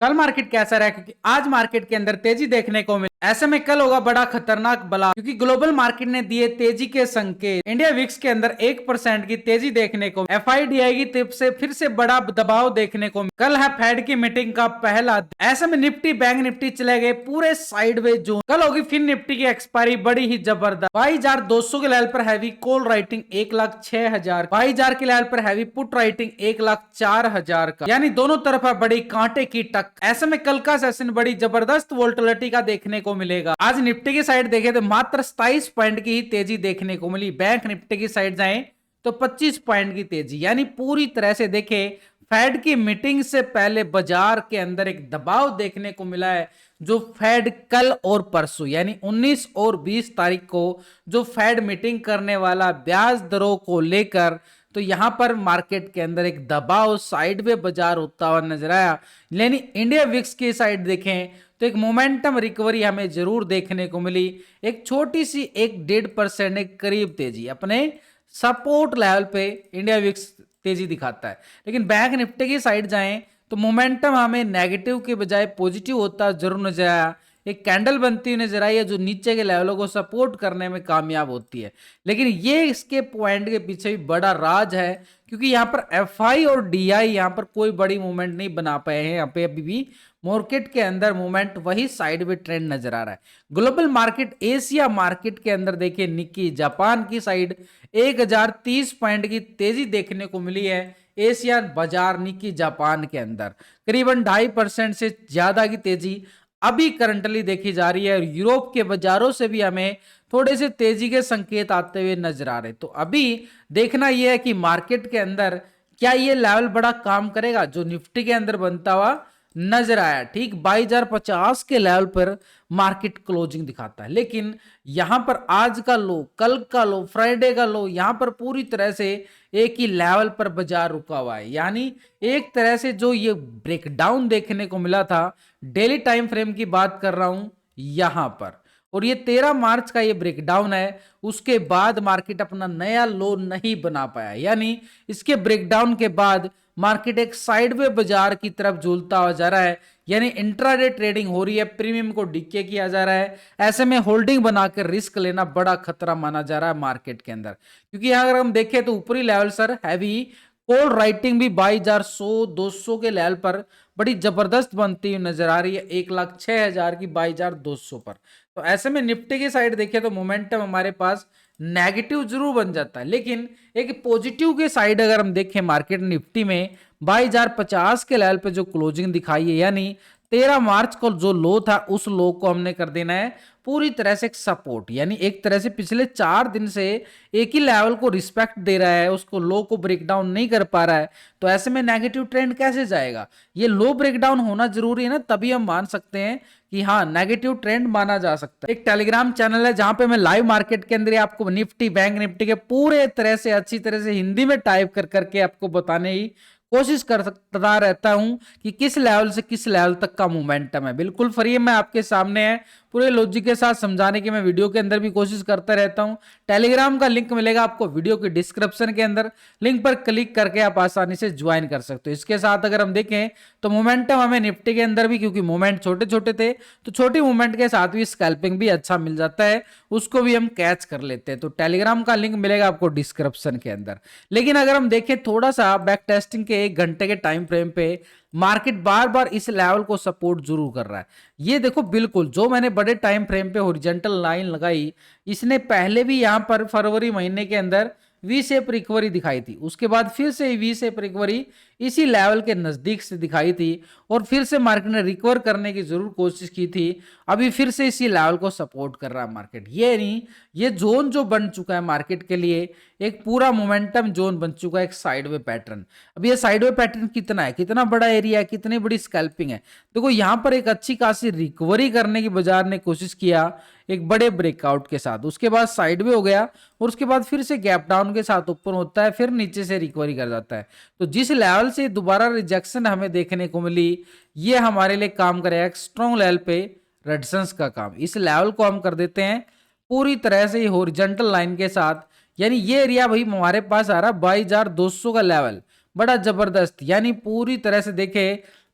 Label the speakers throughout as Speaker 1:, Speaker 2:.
Speaker 1: कल मार्केट कैसा रहा, क्योंकि आज मार्केट के अंदर तेजी देखने को मिली। ऐसे में कल होगा बड़ा खतरनाक बला, क्योंकि ग्लोबल मार्केट ने दिए तेजी के संकेत। इंडिया विक्स के अंदर 1% की तेजी देखने को, एफआईडीआई की तरफ से फिर से बड़ा दबाव देखने को। कल है फेड की मीटिंग का पहला दिन। ऐसे में निफ्टी बैंक निफ्टी चले गए पूरे साइडवेज जोन। कल होगी फिर निफ्टी की एक्सपायरी बड़ी ही जबरदस्त। 22,200 के लेवल पर हैवी कॉल राइटिंग 1,06,000, 22,000 के लेवल पर हैवी पुट राइटिंग 1,04,000 का, यानी दोनों तरफ है बड़ी कांटे की टक्कर। ऐसे में कल का सेशन बड़ी जबरदस्त वोल्टिलिटी का देखने को मिलेगा। आज निफ्टी की साइड देखे तो मात्र 27 पॉइंट की ही तेजी देखने को मिली। बैंक निफ्टी की साइड जाए तो 25 पॉइंट की तेजी, यानी पूरी तरह से देखे फेड की मीटिंग से पहले बाजार के अंदर एक दबाव देखने को मिला है। जो फेड कल और परसों यानी 19 और 20 तारीख को जो फेड मीटिंग करने वाला ब्याज दरों को लेकर, तो यहां पर मार्केट के अंदर एक दबाव साइड में बाजार होता हुआ नजर आया। यानी इंडिया विक्स की साइड देखें तो एक मोमेंटम रिकवरी हमें जरूर देखने को मिली। एक छोटी सी 1-1.5% एक करीब तेजी अपने सपोर्ट लेवल पे इंडिया विक्स तेजी दिखाता है। लेकिन बैंक निफ्टी की साइड जाएं तो मोमेंटम हमें नेगेटिव के बजाय पॉजिटिव होता जरूर नजर आया। एक कैंडल बनती हुई नजर आई है जो नीचे के लेवलों को सपोर्ट करने में कामयाब होती है। लेकिन ये इसके पॉइंट के पीछे भी बड़ा राज है, क्योंकि यहाँ पर एफआई और डीआई यहाँ पर कोई बड़ी मूवमेंट नहीं बना पाए हैं। यहाँ पे अभी भी मार्केट के अंदर मूवमेंट वही साइडवेज ट्रेंड नजर आ रहा है। ग्लोबल मार्केट एशिया मार्केट के अंदर देखिए निक्की जापान की साइड 1,030 पॉइंट की तेजी देखने को मिली है। एशिया बाजार निक्की जापान के अंदर करीबन 2.5% से ज्यादा की तेजी अभी करंटली देखी जा रही है। और यूरोप के बाजारों से भी हमें थोड़े से तेजी के संकेत आते हुए नजर आ रहे। तो अभी देखना यह है कि मार्केट के अंदर क्या ये लेवल बड़ा काम करेगा जो निफ्टी के अंदर बनता हुआ नजर आया। ठीक 22,050 के लेवल पर मार्केट क्लोजिंग दिखाता है। लेकिन यहां पर आज का लो, कल का लो, फ्राइडे का लो, यहां पर पूरी तरह से एक ही लेवल पर बाजार रुका हुआ है। यानी एक तरह से जो ये ब्रेकडाउन देखने को मिला था, डेली टाइम फ्रेम की बात कर रहा हूं यहां पर, और ये 13 मार्च का ये ब्रेकडाउन है। उसके बाद मार्केट अपना नया लो नहीं बना पाया। यानी इसके ब्रेकडाउन के बाद मार्केट एक साइडवे बाजार की तरफ झूलता हुआ जा रहा है। यानी इंट्राडे ट्रेडिंग हो रही है, प्रीमियम को डिके किया जा रहा है। ऐसे में होल्डिंग बनाकर रिस्क लेना बड़ा खतरा माना जा रहा है मार्केट के अंदर, क्योंकि अगर हम देखें तो ऊपरी level sir heavy call writing भी 22,200 के लेवल पर बड़ी जबरदस्त बनती हुई नजर आ रही है। 1,06,000 की 22,200 पर। तो ऐसे में निफ्टी की साइड देखें तो मोमेंटम हमारे पास नेगेटिव जरूर बन जाता है। लेकिन एक पॉजिटिव के साइड अगर हम देखें मार्केट निफ्टी में 22,050 के लेवल पे जो क्लोजिंग दिखाई है, यानी 13 मार्च को जो लो था उस लो को हमने कर देना है पूरी तरह से एक सपोर्ट। यानी एक तरह से पिछले 4 दिन से एक ही लेवल को रिस्पेक्ट दे रहा है, उसको लो को ब्रेक डाउन नहीं कर पा रहा है। तो ऐसे में नेगेटिव ट्रेंड कैसे जाएगा? ये लो ब्रेक डाउन होना जरूरी है ना, तभी हम मान सकते हैं कि हाँ नेगेटिव ट्रेंड माना जा सकता है। एक टेलीग्राम चैनल है जहां पे मैं लाइव मार्केट के अंदर आपको निफ्टी बैंक निफ्टी के पूरे तरह से अच्छी तरह से हिंदी में टाइप कर करके आपको बताने ही कोशिश करता रहता हूं कि किस लेवल से किस लेवल तक का मोमेंटम है। बिल्कुल फ्री है, मैं आपके सामने है पूरे लॉजिक के साथ समझाने की मैं वीडियो के अंदर भी कोशिश करता रहता हूं। टेलीग्राम का लिंक मिलेगा आपको वीडियो के डिस्क्रिप्शन के अंदर, लिंक पर क्लिक करके आप आसानी से ज्वाइन कर सकते हो। इसके साथ अगर हम देखें तो मोमेंटम हमें निफ्टी के अंदर भी, क्योंकि मोमेंट छोटे छोटे थे तो छोटी मूवमेंट के साथ भी स्कैल्पिंग भी अच्छा मिल जाता है, उसको भी हम कैच कर लेते हैं। तो टेलीग्राम का लिंक मिलेगा आपको डिस्क्रिप्शन के अंदर। लेकिन अगर हम देखें थोड़ा सा बैक टेस्टिंग के 1 घंटे के टाइम फ्रेम पे मार्केट बार बार इस लेवल को सपोर्ट जरूर कर रहा है। ये देखो बिल्कुल जो मैंने बड़े टाइम फ्रेम पे हॉरिजॉन्टल लाइन लगाई, इसने पहले भी यहां पर फरवरी महीने के अंदर वी शेप रिकवरी दिखाई थी। उसके बाद फिर से वी शेप रिकवरी इसी लेवल के नजदीक से दिखाई थी और फिर से मार्केट ने रिकवर करने की जरूर कोशिश की थी। अभी फिर से इसी लेवल को सपोर्ट कर रहा है मार्केट। ये नहीं, ये जोन जो बन चुका है मार्केट के लिए एक पूरा मोमेंटम जोन बन चुका है, एक साइडवे पैटर्न। अब ये साइडवे पैटर्न कितना है, कितना बड़ा एरिया है, कितनी बड़ी स्कैल्पिंग है। देखो यहां पर एक अच्छी खासी रिकवरी करने की बाजार ने कोशिश किया एक बड़े ब्रेकआउट के साथ, उसके बाद साइडवे हो गया और उसके बाद फिर से गैप डाउन के साथ ऊपर होता है, फिर नीचे से रिकवरी कर जाता है। तो जिस लेवल से दोबारा रिजेक्शन हमें देखने को मिली, ये हमारे लिए काम करेगा एक स्ट्रॉन्ग लेवल पे रेजिस्टेंस का काम। इस लेवल को हम कर देते हैं पूरी तरह से हॉरिजॉन्टल लाइन के साथ। यानी ये एरिया भाई हमारे पास आ रहा 22,200 का लेवल, बड़ा जबरदस्त। यानी पूरी तरह से देखे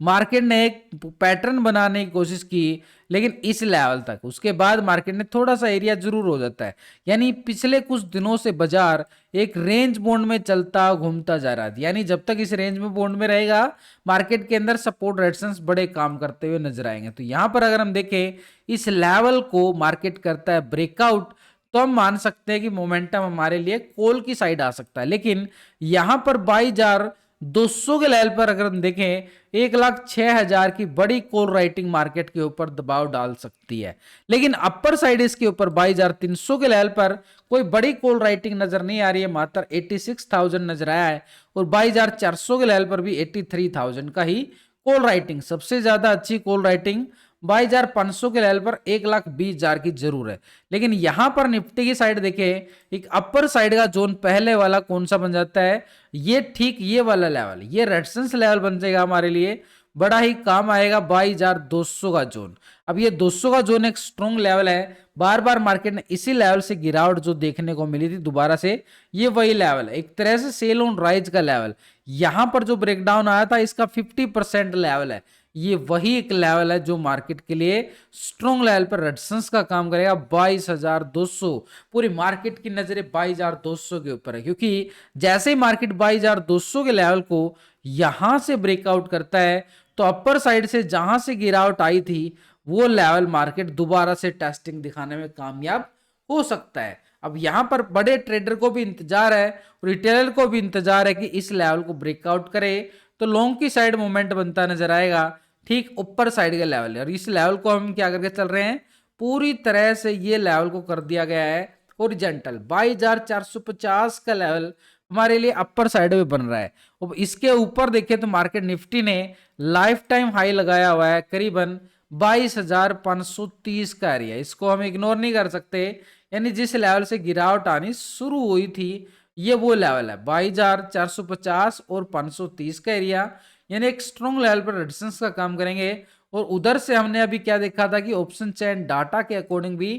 Speaker 1: मार्केट ने एक पैटर्न बनाने की कोशिश की, लेकिन इस लेवल तक, उसके बाद मार्केट ने थोड़ा सा एरिया जरूर हो जाता है। यानी पिछले कुछ दिनों से बाजार एक रेंज बॉन्ड में चलता घूमता जा रहा था, यानी जब तक इस रेंज में बॉन्ड में रहेगा मार्केट के अंदर सपोर्ट रेजिस्टेंस बड़े काम करते हुए नजर आएंगे। तो यहां पर अगर हम देखें इस लेवल को मार्केट करता है ब्रेकआउट, तो हम मान सकते हैं कि मोमेंटम हमारे लिए कॉल की साइड आ सकता है। लेकिन यहां पर 22,200 के लेवल पर अगर हम देखें 1,06,000 की बड़ी कॉल राइटिंग मार्केट के ऊपर दबाव डाल सकती है। लेकिन अपर साइड इसके ऊपर 22,300 के लेवल पर कोई बड़ी कॉल राइटिंग नजर नहीं आ रही है, मात्र 86,000 नजर आया है। और 22,400 के लेवल पर भी 83,000 का ही कॉल राइटिंग, सबसे ज्यादा अच्छी कॉल राइटिंग 22,500 के लेवल पर 1,20,000 की जरूर है। लेकिन यहां पर निफ्टी की साइड देखें, एक अपर साइड का जोन पहले वाला कौन सा बन जाता है, ये ठीक ये वाला लेवल, ये रेजिस्टेंस लेवल बन जाएगा हमारे लिए, बड़ा ही काम आएगा 22,200 का जोन। अब ये 200 का जोन एक स्ट्रॉन्ग लेवल है, बार बार मार्केट ने इसी लेवल से गिरावट जो देखने को मिली थी दोबारा से, ये वही लेवल है, एक तरह से सेल ऑन राइज का लेवल। यहां पर जो ब्रेकडाउन आया था इसका 50% लेवल है, ये वही एक लेवल है जो मार्केट के लिए स्ट्रॉन्ग लेवल पर रेजिस्टेंस का काम करेगा 22,200। पूरी मार्केट की नजरें 22,200 के ऊपर है, क्योंकि जैसे ही मार्केट 22,200 के लेवल को यहां से ब्रेकआउट करता है तो अपर साइड से जहां से गिरावट आई थी वो लेवल मार्केट दोबारा से टेस्टिंग दिखाने में कामयाब हो सकता है। अब यहां पर बड़े ट्रेडर को भी इंतजार है, रिटेलर को भी इंतजार है कि इस लेवल को ब्रेकआउट करे तो लॉन्ग की साइड मूवमेंट बनता नजर आएगा, ठीक ऊपर साइड का लेवल है। और इस लेवल को हम क्या करके चल रहे हैं, पूरी तरह से ये लेवल को कर दिया गया है ओरिजेंटल। 22,450 का लेवल हमारे लिए अपर साइड में बन रहा है। अब इसके ऊपर देखें तो मार्केट निफ्टी ने लाइफ टाइम हाई लगाया हुआ है करीबन 22,530 का एरिया, इसको हम इग्नोर नहीं कर सकते। यानी जिस लेवल से गिरावट आनी शुरू हुई थी ये वो लेवल है 22,450 और 530 का एरिया, यानी एक स्ट्रॉन्ग लेवल पर रेजिस्टेंस का काम करेंगे। और उधर से हमने अभी क्या देखा था कि ऑप्शन चेन डाटा के अकॉर्डिंग भी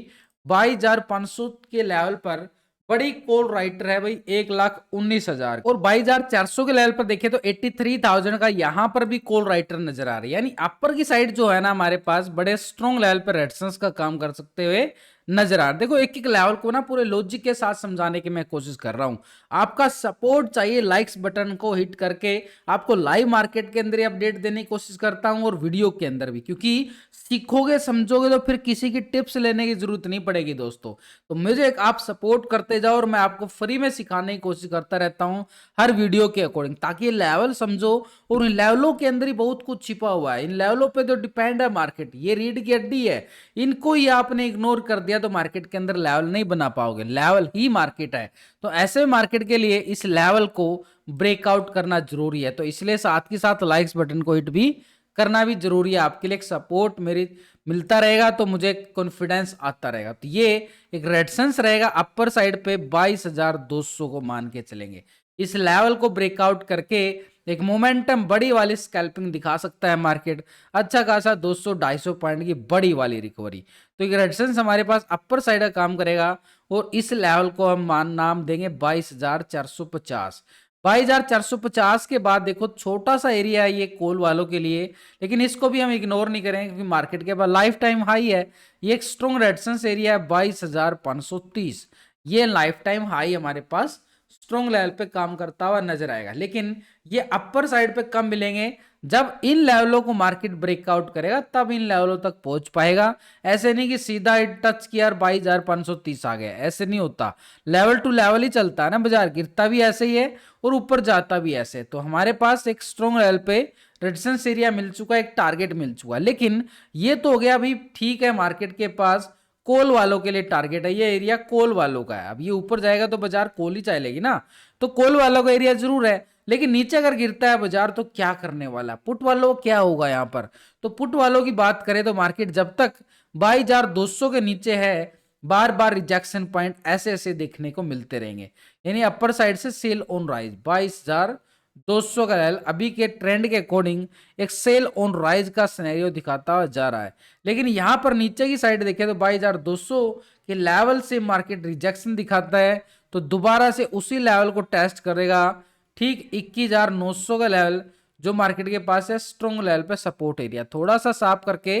Speaker 1: 22,500 के लेवल पर बड़ी कॉल राइटर है भाई 1,19,000। और 22,400 के लेवल पर देखें तो 83,000 का यहां पर भी कॉल राइटर नजर आ रही है। यानी अपर की साइड जो है ना हमारे पास बड़े स्ट्रॉन्ग लेवल पर रेजिस्टेंस का काम कर सकते हुए नजर आ रहा है। देखो एक एक लेवल को ना पूरे लॉजिक के साथ समझाने की मैं कोशिश कर रहा हूं, आपका सपोर्ट चाहिए, लाइक्स बटन को हिट करके आपको लाइव मार्केट के अंदर अपडेट देने की कोशिश करता हूं और वीडियो के अंदर भी, क्योंकि सीखोगे समझोगे तो फिर किसी की टिप्स लेने की जरूरत नहीं पड़ेगी दोस्तों। तो मुझे एक आप सपोर्ट करते जाओ और मैं आपको फ्री में सिखाने की कोशिश करता रहता हूं हर वीडियो के अकॉर्डिंग, ताकि ये लेवल समझो। और इन लेवलों के अंदर ही बहुत कुछ छिपा हुआ है, इन लेवलों पे तो डिपेंड है मार्केट, ये रीढ़ की हड्डी है, इनको ही आपने इग्नोर कर दिया तो मार्केट के अंदर लेवल नहीं बना पाओगे, लेवल ही मार्केट है। तो ऐसे मार्केट के लिए इस लेवल को ब्रेकआउट करना जरूरी है, तो इसलिए साथ के साथ लाइक्स बटन को हिट भी करना भी जरूरी है। आपके लिए एक सपोर्ट मेरी मिलता रहेगा तो मुझे कॉन्फिडेंस आता रहेगा। तो ये एक रेजिस्टेंस रहेगा अपर साइड पे 22,200 को मान के चलेंगे, इस लेवल को ब्रेकआउट करके एक मोमेंटम बड़ी वाली स्कैल्पिंग दिखा सकता है मार्केट, अच्छा खासा 200-250 पॉइंट की बड़ी वाली रिकवरी। तो एक रेजिस्टेंस हमारे पास अपर साइड का काम करेगा और इस लेवल को हम नाम देंगे 22,450। 22,450 के बाद देखो छोटा सा एरिया है ये कॉल वालों के लिए, लेकिन इसको भी हम इग्नोर नहीं करेंगे क्योंकि मार्केट के पास लाइफ टाइम हाई है, ये एक स्ट्रॉन्ग रेजिस्टेंस एरिया है 22,530, ये लाइफ टाइम हाई हमारे पास स्ट्रॉन्ग लेवल पे काम करता हुआ नजर आएगा। लेकिन ये अपर साइड पे कम मिलेंगे, जब इन लेवलों को मार्केट ब्रेकआउट करेगा तब इन लेवलों तक पहुंच पाएगा। ऐसे नहीं कि सीधा टच किया 22,530 आ गया, ऐसे नहीं होता, लेवल टू लेवल ही चलता है ना बाजार, गिरता भी ऐसे ही है और ऊपर जाता भी ऐसे। तो हमारे पास एक स्ट्रॉन्ग लेवल पे रेजिस्टेंस एरिया मिल चुका है, एक टारगेट मिल चुका है। लेकिन ये तो हो गया अभी, ठीक है मार्केट के पास कॉल वालों के लिए टारगेट है, ये एरिया कॉल वालों का है। अब ये ऊपर जाएगा तो बाजार कॉल ही चलेगी ना, तो कॉल वालों का एरिया जरूर है। लेकिन नीचे अगर गिरता है बाजार तो क्या करने वाला, पुट वालों को क्या होगा यहाँ पर। तो पुट वालों की बात करें तो मार्केट जब तक 22,200 के नीचे है बार बार रिजेक्शन पॉइंट ऐसे ऐसे देखने को मिलते रहेंगे, यानी अपर साइड से सेल ऑन राइज 22,200 का लेवल अभी के ट्रेंड के अकॉर्डिंग एक सेल ऑन राइज का सिनेरियो दिखाता हुआ जा रहा है। लेकिन यहां पर नीचे की साइड देखें तो 22,200 के लेवल से मार्केट रिजेक्शन दिखाता है, तो दोबारा से उसी लेवल को टेस्ट करेगा, ठीक 21,900 का लेवल जो मार्केट के पास है स्ट्रॉन्ग लेवल पे सपोर्ट एरिया। थोड़ा सा साफ करके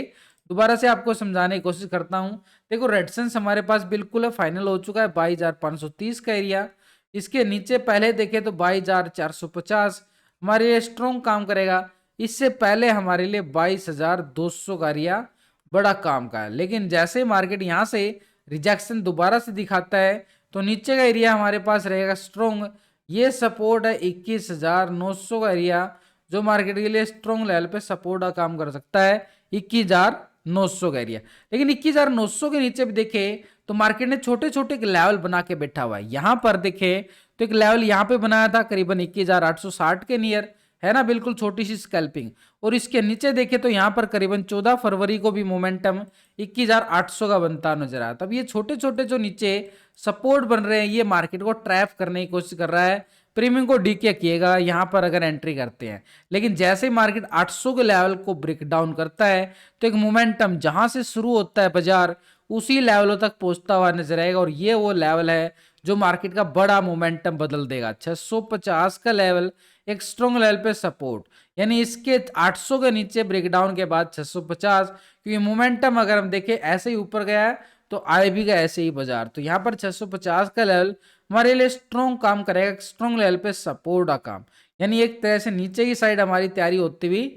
Speaker 1: दोबारा से आपको समझाने की कोशिश करता हूं। देखो रेजिस्टेंस हमारे पास बिल्कुल है, फाइनल हो चुका है 22,530 का एरिया। इसके नीचे पहले देखें तो 22,450 हमारे लिए स्ट्रॉन्ग काम करेगा। इससे पहले हमारे लिए 22,200 का एरिया बड़ा काम का है। लेकिन जैसे मार्केट यहाँ से रिजेक्शन दोबारा से दिखाता है तो नीचे का एरिया हमारे पास रहेगा स्ट्रॉन्ग। ये सपोर्ट है 21,900 का एरिया, जो मार्केट के लिए स्ट्रॉन्ग लेवल पे सपोर्ट का काम कर सकता है 21,900 का एरिया। लेकिन 21,900 के नीचे भी देखे तो मार्केट ने छोटे छोटे लेवल बना के बैठा हुआ है। यहां पर देखे तो एक लेवल यहां पे बनाया था करीबन 21,860 के नियर, है ना, बिल्कुल छोटी सी स्कैल्पिंग। और इसके नीचे देखे तो यहाँ पर करीबन 14 फरवरी को भी मोमेंटम 21,800 का बनता नजर आया। तब ये छोटे छोटे जो नीचे सपोर्ट बन रहे हैं ये मार्केट को ट्रैप करने की कोशिश कर रहा है, प्रीमियम को डीके किएगा यहाँ पर अगर एंट्री करते हैं। लेकिन जैसे ही मार्केट 800 के लेवल को ब्रेक डाउन करता है तो एक मोमेंटम जहां से शुरू होता है बाजार उसी लेवलों तक पहुंचता हुआ नजर आएगा। और ये वो लेवल है जो मार्केट का बड़ा मोमेंटम बदल देगा। 650 का लेवल एक स्ट्रॉन्ग लेवल पे सपोर्ट, यानी इसके 800 के नीचे ब्रेकडाउन के बाद 650, क्योंकि मोमेंटम अगर हम देखें ऐसे ही ऊपर गया है तो आए भी गया ऐसे ही बाजार। तो यहाँ पर 650 का लेवल हमारे लिए स्ट्रॉन्ग काम करेगा, स्ट्रॉन्ग लेवल पे सपोर्ट का काम। यानी एक तरह से नीचे की साइड हमारी तैयारी होती हुई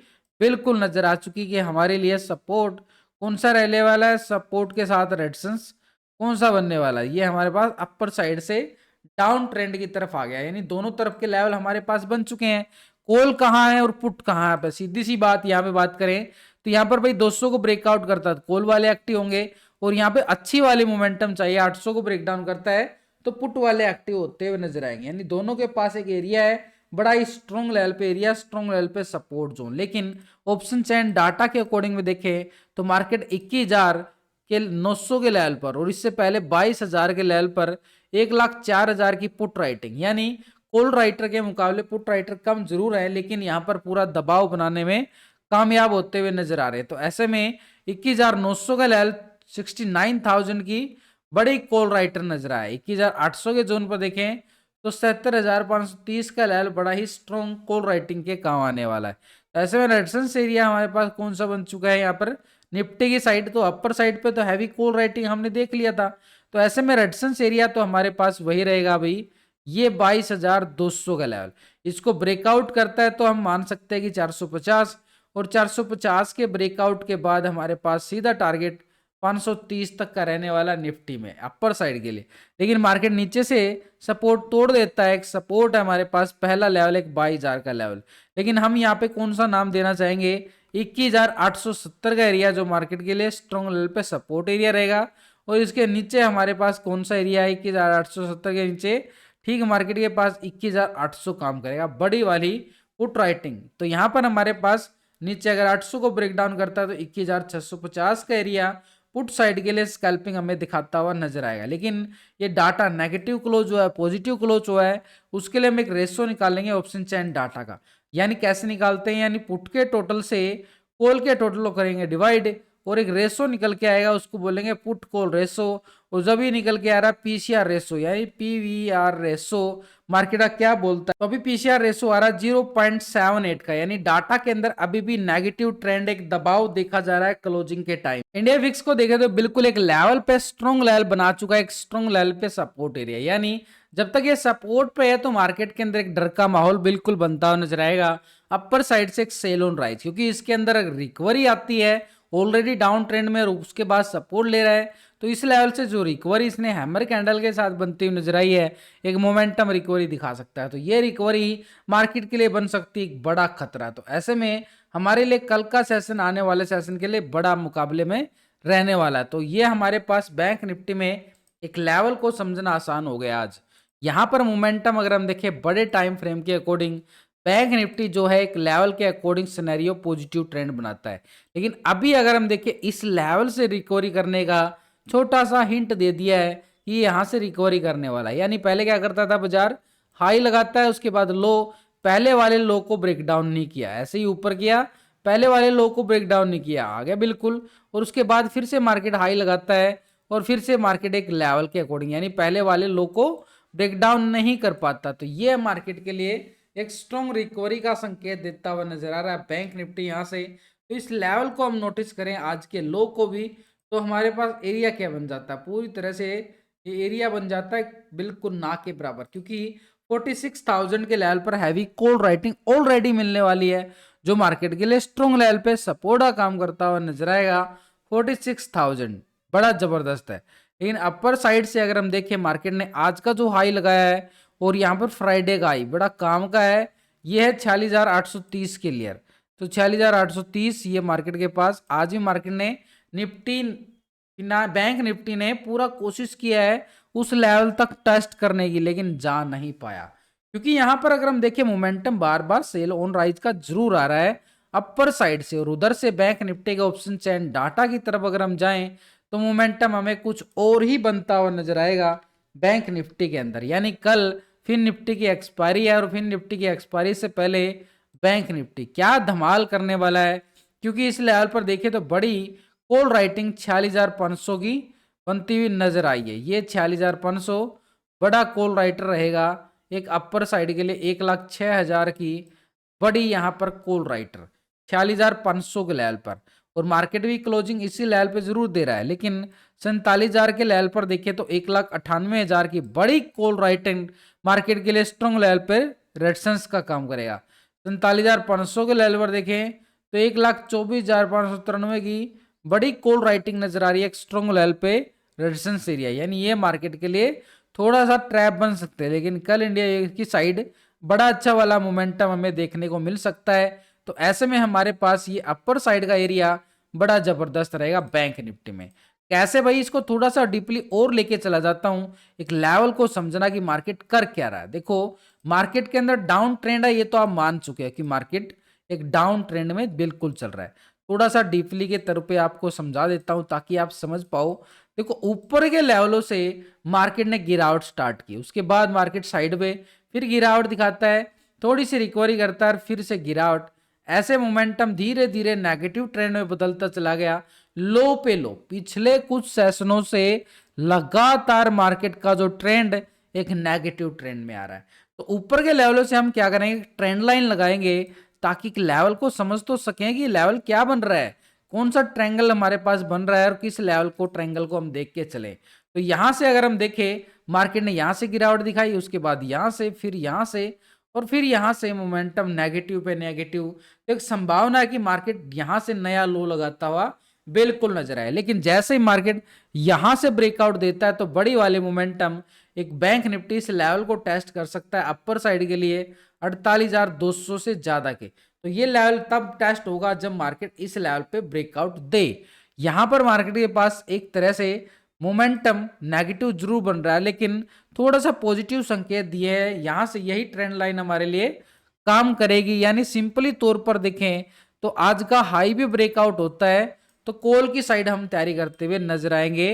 Speaker 1: बिल्कुल नजर आ चुकी कि हमारे लिए सपोर्ट कौन सा रहने वाला है, सपोर्ट के साथ रेजिस्टेंस कौन सा बनने वाला है। ये हमारे पास अपर साइड से डाउन ट्रेंड की तरफ आ गया, यानी दोनों तरफ के लेवल हमारे पास बन चुके हैं। कॉल कहाँ है और पुट कहाँ है, सीधी सी बात यहाँ पे बात करें तो यहाँ पर भाई 200 को ब्रेकआउट करता है तो कॉल वाले एक्टिव होंगे, और यहाँ पे अच्छी वाली मोमेंटम चाहिए 800 को ब्रेक डाउन करता है तो पुट वाले एक्टिव होते हुए नजर आएंगे। यानी दोनों के पास एक एरिया है बड़ा ही स्ट्रॉन्ग लेवल पे एरिया, स्ट्रॉन्ग लेवल पे सपोर्ट जोन। लेकिन ऑप्शन चैन डाटा के अकॉर्डिंग में देखें तो मार्केट 21,900 के लेवल पर और इससे पहले 22,000 के लेवल पर 1,04,000 की पुट राइटिंग, यानी कॉल राइटर के मुकाबले पुट राइटर कम जरूर है लेकिन यहाँ पर पूरा दबाव बनाने में कामयाब होते हुए नजर आ रहे हैं। तो ऐसे में 21,900 का लेवल 69,000 की बड़ी कॉल राइटर नजर आए। 21,800 के जोन पर देखें तो 77,530 का लेवल बड़ा ही स्ट्रॉन्ग कॉल राइटिंग के काम आने वाला है। तो ऐसे में रेजिस्टेंस एरिया हमारे पास कौन सा बन चुका है यहाँ पर निफ्टी की साइड, तो अपर साइड पे तो हैवी कॉल राइटिंग हमने देख लिया था। तो ऐसे में रेजिस्टेंस एरिया तो हमारे पास वही रहेगा भाई, ये 22,200 का लेवल। इसको ब्रेकआउट करता है तो हम मान सकते हैं कि 450, और 450 के ब्रेकआउट के बाद हमारे पास सीधा टारगेट 530 तक का रहने वाला निफ्टी में अपर साइड के लिए। लेकिन मार्केट नीचे से सपोर्ट तोड़ देता है। एक सपोर्ट है हमारे पास पहला लेवल एक 22,000 का लेवल, लेकिन हम यहाँ पे कौन सा नाम देना चाहेंगे 21,870 का एरिया जो मार्केट के लिए स्ट्रॉन्ग लेवल पे सपोर्ट एरिया रहेगा। और इसके नीचे हमारे पास कौन सा एरिया है 21,870 के नीचे ठीक मार्केट के पास 21,800 काम करेगा, बड़ी वाली पुट राइटिंग। तो यहाँ पर हमारे पास नीचे अगर 800 को ब्रेक डाउन करता है तो 21,650 का एरिया पुट साइड के लिए स्कैल्पिंग हमें दिखाता हुआ नजर आएगा। लेकिन ये डाटा नेगेटिव क्लोज हुआ है पॉजिटिव क्लोज हुआ है उसके लिए हम एक रेशो निकालेंगे ऑप्शन चैन डाटा का। यानी कैसे निकालते हैं, यानी पुट के टोटल से कॉल के टोटल को करेंगे डिवाइड और एक रेशो निकल के आएगा उसको बोलेंगे पुट कॉल रेशो। और जब ही निकल के आ रहा है पीसीआर रेशो यानी पीवीआर रेशो मार्केट का क्या बोलता है, तो अभी पीसीआर रेशो आ रहा है 0.78 का, यानी डाटा के अंदर अभी भी नेगेटिव ट्रेंड एक दबाव देखा जा रहा है क्लोजिंग के टाइम। इंडिया विक्स को देखे तो बिल्कुल एक लेवल पे स्ट्रॉन्ग लेवल बना चुका है, एक स्ट्रॉन्ग लेवल पे सपोर्ट एरिया। यानी जब तक ये सपोर्ट पे है तो मार्केट के अंदर एक डर का माहौल बिल्कुल बनता हुआ नजर आएगा। अपर साइड से एक सेल ऑन राइज, क्योंकि इसके अंदर रिकवरी आती है ऑलरेडी डाउन ट्रेंड में और उसके बाद सपोर्ट ले रहा है। तो इस लेवल से जो रिकवरी इसने हैमर कैंडल के साथ बनती हुई नजर आई है एक मोमेंटम रिकवरी दिखा सकता है। तो ये रिकवरी मार्केट के लिए बन सकती है एक बड़ा खतरा। तो ऐसे में हमारे लिए कल का सेशन आने वाले सेशन के लिए बड़ा मुकाबले में रहने वाला है। तो ये हमारे पास बैंक निफ्टी में एक लेवल को समझना आसान हो गया आज। यहाँ पर मोमेंटम अगर हम देखें बड़े टाइम फ्रेम के अकॉर्डिंग बैंक निफ्टी जो है एक लेवल के अकॉर्डिंग सिनेरियो पॉजिटिव ट्रेंड बनाता है। लेकिन अभी अगर हम देखें इस लेवल से रिकवरी करने का छोटा सा हिंट दे दिया है कि यहाँ से रिकवरी करने वाला है। यानी पहले क्या करता था बाजार हाई लगाता है उसके बाद लो, पहले वाले लो को ब्रेक डाउन नहीं किया, ऐसे ही ऊपर किया पहले वाले लो को ब्रेक डाउन नहीं किया आ गया बिल्कुल, और उसके बाद फिर से मार्केट हाई लगाता है और फिर से मार्केट एक लेवल के अकॉर्डिंग यानी पहले वाले लो को ब्रेक डाउन नहीं कर पाता। तो ये मार्केट के लिए एक स्ट्रॉन्ग रिकवरी का संकेत देता हुआ नजर आ रहा है बैंक निफ्टी यहाँ से। तो इस लेवल को हम नोटिस करें आज के लो को भी, तो हमारे पास एरिया क्या बन जाता है, पूरी तरह से ये एरिया बन जाता है बिल्कुल ना के बराबर, क्योंकि 46,000 के लेवल पर हैवी कॉल राइटिंग ऑलरेडी मिलने वाली है, जो मार्केट के लिए स्ट्रॉन्ग लेवल पे सपोर्ट का काम करता हुआ नजर आएगा। 46,000 बड़ा जबरदस्त है। लेकिन अपर साइड से अगर हम देखें, मार्केट ने आज का जो हाई लगाया है और यहाँ पर फ्राइडे का हाई बड़ा काम का है, ये है 46,830 के लिए। तो 46,830 ये मार्केट के पास आज भी मार्केट ने निफ्टी ना बैंक निफ्टी ने पूरा कोशिश किया है उस लेवल तक टेस्ट करने की, लेकिन जा नहीं पाया, क्योंकि यहां पर अगर हम देखें मोमेंटम बार बार सेल ऑन राइज का जरूर आ रहा है अपर साइड से, और उधर से बैंक निफ्टी के ऑप्शन चैन डाटा की तरफ अगर हम जाएं तो मोमेंटम हमें कुछ और ही बनता हुआ नजर आएगा बैंक निफ्टी के अंदर। यानी कल फिर निफ्टी की एक्सपायरी है और फिर निफ्टी की एक्सपायरी से पहले बैंक निफ्टी क्या धमाल करने वाला है, क्योंकि इस लेवल पर देखें तो बड़ी कॉल राइटिंग 46,500 की बनती हुई नजर आई है। ये 46,500 बड़ा कॉल राइटर रहेगा एक अपर साइड के लिए, 1,06,000 की बड़ी यहाँ पर कॉल राइटर 46,500 के लेवल पर, और मार्केट भी क्लोजिंग इसी लेवल पे जरूर दे रहा है, लेकिन 47,000 के लेवल पर देखें तो 1,98,000 की बड़ी कॉल राइटिंग मार्केट के लिए स्ट्रॉन्ग लेवल पे रेजिस्टेंस का काम करेगा। 47,500 के लेवल पर देखें तो 1,24,593 की बड़ी कॉल राइटिंग नजर आ रही है एक स्ट्रॉन्ग लेवल पे रेजिस्टेंस एरिया, यानी ये मार्केट के लिए थोड़ा सा ट्रैप बन सकते हैं। लेकिन कल इंडिया की साइड बड़ा अच्छा वाला मोमेंटम हमें देखने को मिल सकता है, तो ऐसे में हमारे पास ये अपर साइड का एरिया बड़ा जबरदस्त रहेगा बैंक निफ्टी में। कैसे भाई, इसको थोड़ा सा डीपली और लेके चला जाता हूं, एक लेवल को समझना कि मार्केट कर क्या रहा है। देखो मार्केट के अंदर डाउन ट्रेंड है, ये तो आप मान चुके हैं कि मार्केट एक डाउन ट्रेंड में बिल्कुल चल रहा है। थोड़ा सा डीपली के तरफ पे आपको समझा देता हूं ताकि आप समझ पाओ। देखो ऊपर के लेवलों से मार्केट ने गिरावट स्टार्ट की, उसके बाद मार्केट साइड में फिर गिरावट दिखाता है, थोड़ी सी रिकवरी करता है, फिर से गिरावट, ऐसे मोमेंटम धीरे धीरे नेगेटिव ट्रेंड में बदलता चला गया। लो पे लो पिछले कुछ सेशनों से लगातार मार्केट का जो ट्रेंड एक नेगेटिव ट्रेंड में आ रहा है। तो ऊपर के लेवलों से हम क्या करेंगे, ट्रेंड लाइन लगाएंगे ताकि लेवल को समझ तो सकें कि लेवल क्या बन रहा है, कौन सा ट्रायंगल हमारे पास बन रहा है और किस लेवल को ट्रायंगल को हम देख के चले। तो यहां से अगर हम देखें, मार्केट ने यहां से गिरावट दिखाई, उसके बाद यहां से, फिर यहां से और फिर यहां से मोमेंटम नेगेटिव पे नेगेटिव, तो एक संभावना है कि मार्केट यहां से नया लो लगाता हुआ बिल्कुल नजर आए। लेकिन जैसे ही मार्केट यहां से ब्रेकआउट देता है तो बड़ी वाले मोमेंटम एक बैंक निफ्टी इस लेवल को टेस्ट कर सकता है अपर साइड के लिए 48,200 से ज्यादा के। तो ये लेवल तब टेस्ट होगा जब मार्केट इस लेवल पे ब्रेकआउट दे। यहां पर मार्केट के पास एक तरह से मोमेंटम नेगेटिव जरूर बन रहा है, लेकिन थोड़ा सा पॉजिटिव संकेत दिए हैं। यहां से यही ट्रेंड लाइन हमारे लिए काम करेगी। यानी सिंपली तौर पर देखें तो आज का हाई भी ब्रेकआउट होता है तो कॉल की साइड हम तैयारी करते हुए नजर आएंगे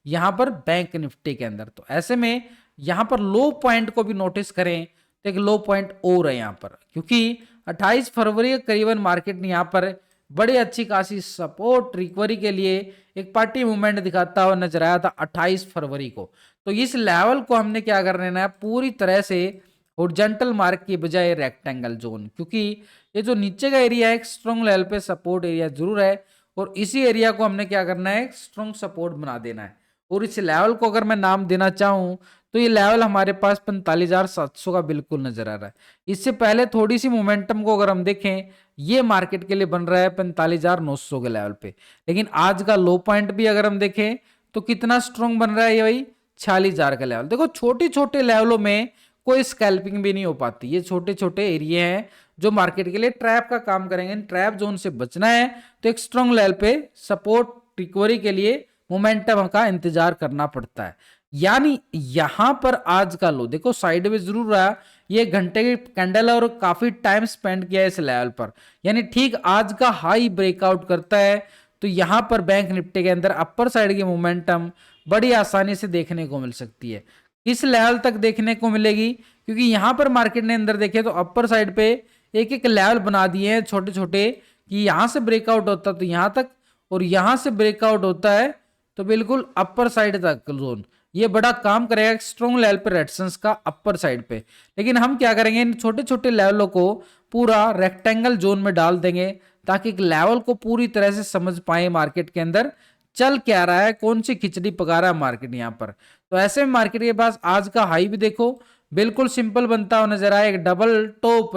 Speaker 1: यहां पर बैंक निफ्टी के अंदर। तो ऐसे में यहां पर लो पॉइंट को भी नोटिस करें तो एक लो पॉइंट और है यहां पर, क्योंकि 28 फरवरी के करीबन मार्केट ने यहां पर बड़ी अच्छी खासी सपोर्ट रिकवरी के लिए एक पार्टी मूवमेंट दिखाता हुआ नजर आया था 28 फरवरी को। तो इस लेवल को हमने क्या कर लेना है, पूरी तरह से हॉरिजॉन्टल मार्क की बजाय रेक्टेंगल जोन, क्योंकि ये जो नीचे का एरिया है एक स्ट्रॉन्ग लेवल पे सपोर्ट एरिया जरूर है, और इसी एरिया को हमने क्या करना है, स्ट्रॉन्ग सपोर्ट बना देना है। और इस लेवल को अगर मैं नाम देना चाहूं तो ये लेवल हमारे पास 45,700 का बिल्कुल नजर आ रहा है। इससे पहले थोड़ी सी मोमेंटम को अगर हम देखें, ये मार्केट के लिए बन रहा है 45,900 के लेवल पे। लेकिन आज का लो पॉइंट भी अगर हम देखें तो कितना स्ट्रॉन्ग बन रहा है, ये भाई 46,000 का लेवल। देखो छोटे छोटे लेवलों में कोई स्कैल्पिंग भी नहीं हो पाती, ये छोटे छोटे एरिया हैं जो मार्केट के लिए ट्रैप का काम करेंगे। ट्रैप जोन से बचना है तो एक स्ट्रॉन्ग लेवल पे सपोर्ट रिकवरी के लिए मोमेंटम का इंतजार करना पड़ता है। यानी यहां पर आज का लो देखो साइडवेज जरूर रहा, ये घंटे की कैंडल और काफी टाइम स्पेंड किया है इस लेवल पर। यानी ठीक आज का हाई ब्रेकआउट करता है तो यहां पर बैंक निफ्टी के अंदर अपर साइड की मोमेंटम बड़ी आसानी से देखने को मिल सकती है। इस लेवल तक देखने को मिलेगी, क्योंकि यहां पर मार्केट ने अंदर देखे तो अपर साइड पे एक एक लेवल बना दिए हैं छोटे छोटे, कि यहां से ब्रेकआउट होता है तो यहां तक, और यहां से ब्रेकआउट होता है तो बिल्कुल अपर साइड तक जोन। ये बड़ा काम करेगा एक स्ट्रॉन्ग लेवल पे रेजिस्टेंस का अपर साइड पे। लेकिन हम क्या करेंगे, इन छोटे छोटे लेवलों को पूरा रेक्टेंगल जोन में डाल देंगे ताकि एक लेवल को पूरी तरह से समझ पाए मार्केट के अंदर चल क्या रहा है, कौन सी खिचड़ी पका रहा है मार्केट यहाँ पर। तो ऐसे में मार्केट के पास आज का हाई भी देखो बिल्कुल सिंपल बनता हुआ नजर आया, एक डबल टॉप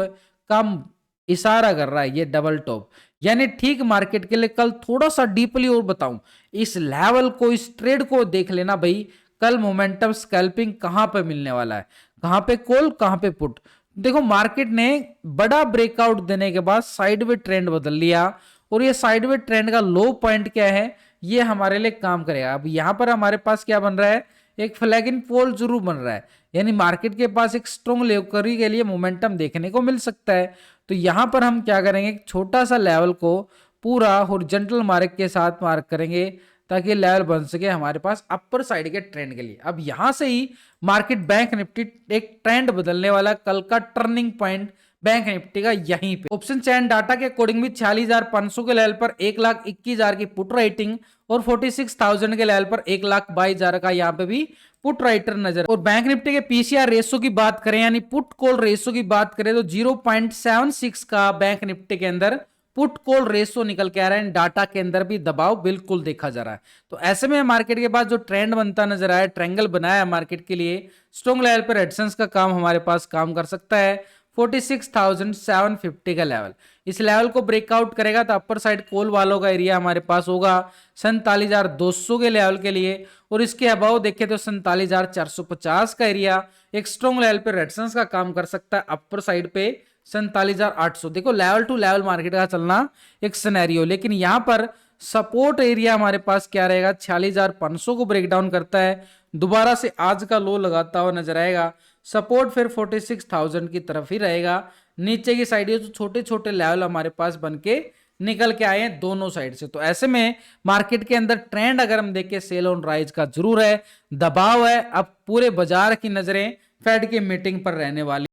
Speaker 1: का इशारा कर रहा है ये डबल टॉप, यानी ठीक मार्केट के लिए कल थोड़ा सा डीपली और बताऊं, इस लेवल को, इस ट्रेड को देख लेना भाई, कल मोमेंटम स्कैल्पिंग कहां पे मिलने वाला है, कहां पे कॉल कहां पे पुट। देखो मार्केट ने बड़ा ब्रेकआउट देने के बाद साइडवे ट्रेंड बदल लिया, और ये साइडवे ट्रेंड का लो पॉइंट क्या है, ये हमारे लिए काम करेगा। अब यहां पर हमारे पास क्या बन रहा है, एक फ्लैगिंग पोल जरूर बन रहा है, यानी मार्केट के पास एक स्ट्रॉन्ग रिकवरी के लिए मोमेंटम देखने को मिल सकता है। तो यहां पर हम क्या करेंगे, एक छोटा सा लेवल को पूरा हॉरिजॉन्टल मार्क के साथ मार्क करेंगे ताकि लेवल बन सके हमारे पास अपर साइड के ट्रेंड के लिए। अब यहां से ही मार्केट बैंक निफ्टी एक ट्रेंड बदलने वाला, कल का टर्निंग पॉइंट बैंक निफ्टी का यहीं पे। ऑप्शन चैन डाटा के अकॉर्डिंग भी 46,500 के लेवल पर 1,21,000 की पुट राइटिंग और 46,000 के लेवल पर 1,22,000 का यहाँ पे भी पुट राइटर नजर। और बैंक निफ्टी के पीसीआर रेशो की बात करें, यानी पुट कॉल रेशो की बात करें, तो 0.76 का बैंक निफ्टी के अंदर पुट कॉल रेशो निकल के आ रहा है। डाटा के अंदर भी दबाव बिल्कुल देखा जा रहा है। तो ऐसे में मार्केट के पास जो ट्रेंड बनता नजर आया, ट्रायंगल बनाया मार्केट के लिए, स्ट्रॉन्ग लेवल पर रेजिस्टेंस का काम हमारे पास काम कर सकता है। 46,750 का लेवल, इस लेवल को ब्रेकआउट करेगा तो अपर साइड कॉल वालों का एरिया हमारे पास होगा 47,200 के लेवल के लिए, और इसके अबाव देखें तो 47,450 का एरिया एक स्ट्रॉन्ग लेवल पे रेजिस्टेंस का काम कर सकता है। अपर साइड पे 47,800। देखो लेवल टू लेवल मार्केट का चलना एक सिनेरियो, लेकिन यहां पर सपोर्ट एरिया हमारे पास क्या रहेगा, 46,500 को ब्रेक डाउन करता है, दोबारा से आज का लो लगाता हुआ नजर आएगा। सपोर्ट फिर 46,000 की तरफ ही रहेगा। नीचे की साइड ये जो छोटे छोटे लेवल हमारे पास बनके निकल के आए हैं दोनों साइड से। तो ऐसे में मार्केट के अंदर ट्रेंड अगर हम देखें सेल ऑन राइज का जरूर है, दबाव है। अब पूरे बाजार की नजरें फेड की मीटिंग पर रहने वाली।